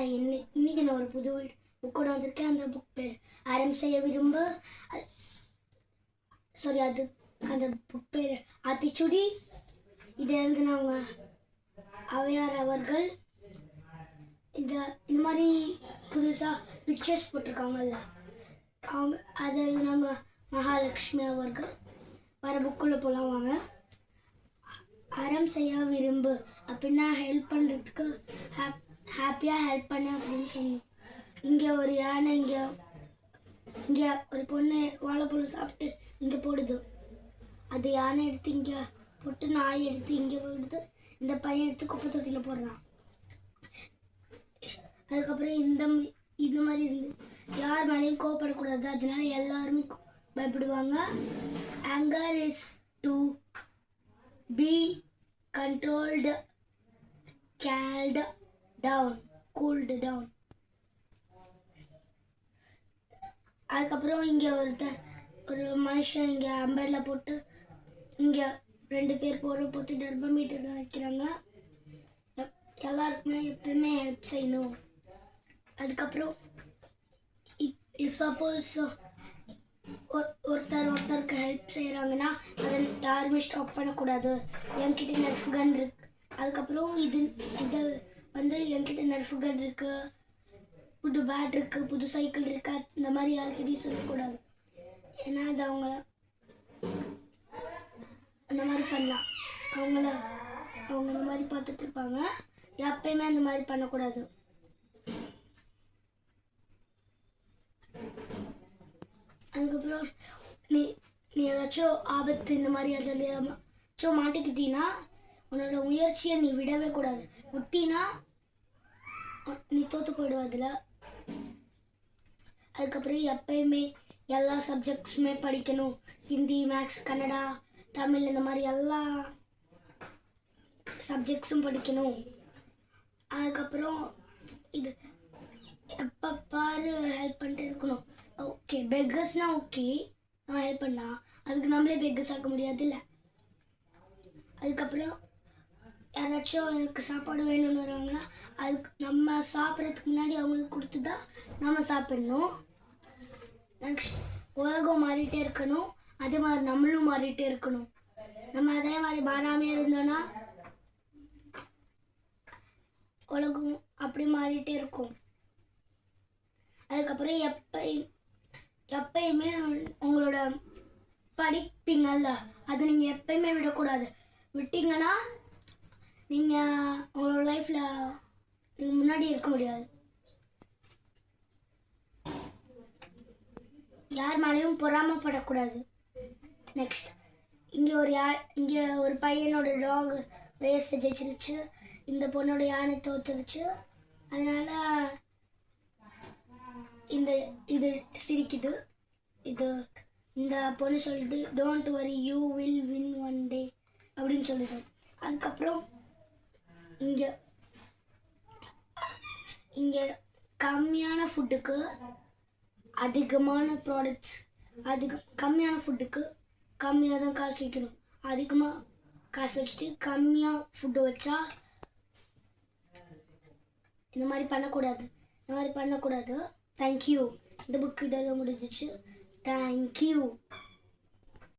இன்னைக்கு நான் ஒரு புது புக்கோட வந்திருக்கேன். அந்த புக் பேர் அறம் செய்ய விரும்ப அது அந்த புக் பேர் ஆத்திச்சுடி. இதை எழுதினவங்க ஔவையார் அவர்கள். இந்த மாதிரி புதுசாக பிக்சர்ஸ் போட்டிருக்காங்கல்ல, அவங்க அதை எழுதினவங்க மகாலட்சுமி அவர்கள். வர புக்குள்ளே போகலாம் வாங்க. அறம் செய்ய விரும்பு அப்படின்னா ஹெல்ப் பண்ணுறதுக்கு, ஹாப்பியாக ஹெல்ப் பண்ண அப்படின்னு சொன்னோம். இங்கே ஒரு யானை, இங்கே ஒரு பொண்ணு வாழைப்பழம் சாப்பிட்டு இங்கே போடுது. அது யானை எடுத்து இங்கே போட்டு, நாய் எடுத்து இங்கே போடுது, இந்த பையன் எடுத்து குப்பை தொட்டியில் போடுறான். அதுக்கப்புறம் இந்த மாதிரி இருந்து யார் மேலேயும் கோவப்படக்கூடாது, அதனால எல்லாருமே பயப்படுவாங்க. Anger is to be controlled, calmed down, cooled down. அதுக்கப்புறம் இங்கே ஒரு மனுஷன் இங்கே அம்பர்ல போட்டு இங்கே 2 பேர் போட்டு டர்போமீட்டர் வைக்கிறாங்க. எல்லாருக்குமே எப்பயுமே ஹெல்ப் செய்யணும். அதுக்கப்புறம் இஃப் சப்போஸ் ஒருத்தருக்கு ஹெல்ப் செய்கிறாங்கன்னா அதை யாருமே ஸ்டாப் பண்ணக்கூடாது. என்கிட்ட நெர்ஃப் கன் இருக்கு. அதுக்கப்புறம் இது என்கிட்ட நெர்ஃப் கன் இருக்கு, புது பேட் இருக்கு, புது சைக்கிள் இருக்கா, இந்த மாதிரி யாருக்கிட்டையும் சொல்லக்கூடாது. ஏன்னா அது அவங்க அந்த மாதிரி பண்ணலாம். அவங்க இந்த மாதிரி பார்த்துட்டு இருப்பாங்க. எப்பயுமே அந்த மாதிரி பண்ணக்கூடாது. அதுக்கப்புறம் நீ ஏதாச்சும் ஆபத்து இந்த மாதிரி அதில் மாட்டிக்கிட்டீங்கன்னா உன்னோட முயற்சியை நீ விடவே கூடாது. விட்டினா நீ தோற்று போயிடுவ அதில். அதுக்கப்புறம் எப்பயுமே எல்லா சப்ஜெக்ட்ஸுமே படிக்கணும். ஹிந்தி, மேக்ஸ், கன்னடா, தமிழ், இந்த மாதிரி எல்லா சப்ஜெக்ட்ஸும் படிக்கணும். அதுக்கப்புறம் இது எப்போ பாரு ஹெல்ப் பண்ணிட்டு இருக்கணும். ஓகே, பெக்கர்ஸ்னால் ஓகே, நான் ஹெல்ப் பண்ணலாம். அதுக்கு நம்மளே பெக்கர்ஸ் ஆக்க முடியாதுல்ல. அதுக்கப்புறம் யாராச்சும் எனக்கு சாப்பாடு வேணும்னு வருவாங்கன்னா அதுக்கு நம்ம சாப்பிட்றதுக்கு முன்னாடி அவங்களுக்கு கொடுத்து தான் நம்ம சாப்பிடணும். நெக்ஸ்ட், உலகம் மாறிட்டே இருக்கணும், அதே மாதிரி நம்மளும் மாறிட்டே இருக்கணும். நம்ம அதே மாதிரி மாறாமே இருந்தோன்னா உலகம் அப்படி மாறிட்டே இருக்கும். அதுக்கப்புறம் எப்பயுமே உங்களோட படிப்பீங்கள்ல, அதை நீங்கள் எப்பயுமே விடக்கூடாது. விட்டீங்கன்னா நீங்கள் உங்களோட லைஃப்பில் நீங்கள் முன்னாடி இருக்க முடியாது. யார் மேலேயும் பொறாமப்படக்கூடாது. நெக்ஸ்ட், இங்கே ஒரு பையனோட டாக் ரேஸ் ஜெயிச்சிருச்சு, இந்த பொண்ணோட யானை தோத்துருச்சு. அதனால் இது சிரிக்குது. இந்த பொண்ணு சொல்லிட்டு don't worry, you will win one day அப்படின்னு சொல்லுது. அதுக்கப்புறம் இங்கே கம்மியான ஃபுட்டுக்கு அதிகமான ப்ராடக்ட்ஸ், கம்மியான ஃபுட்டுக்கு கம்மியாக தான் காசு வைக்கணும். அதிகமாக காசு வச்சுட்டு கம்மியாக ஃபுட்டு வச்சா இந்த மாதிரி பண்ணக்கூடாது. தேங்க்யூ. இந்த புக்கு இதெல்லாம் முடிஞ்சிச்சு. தேங்க்யூ.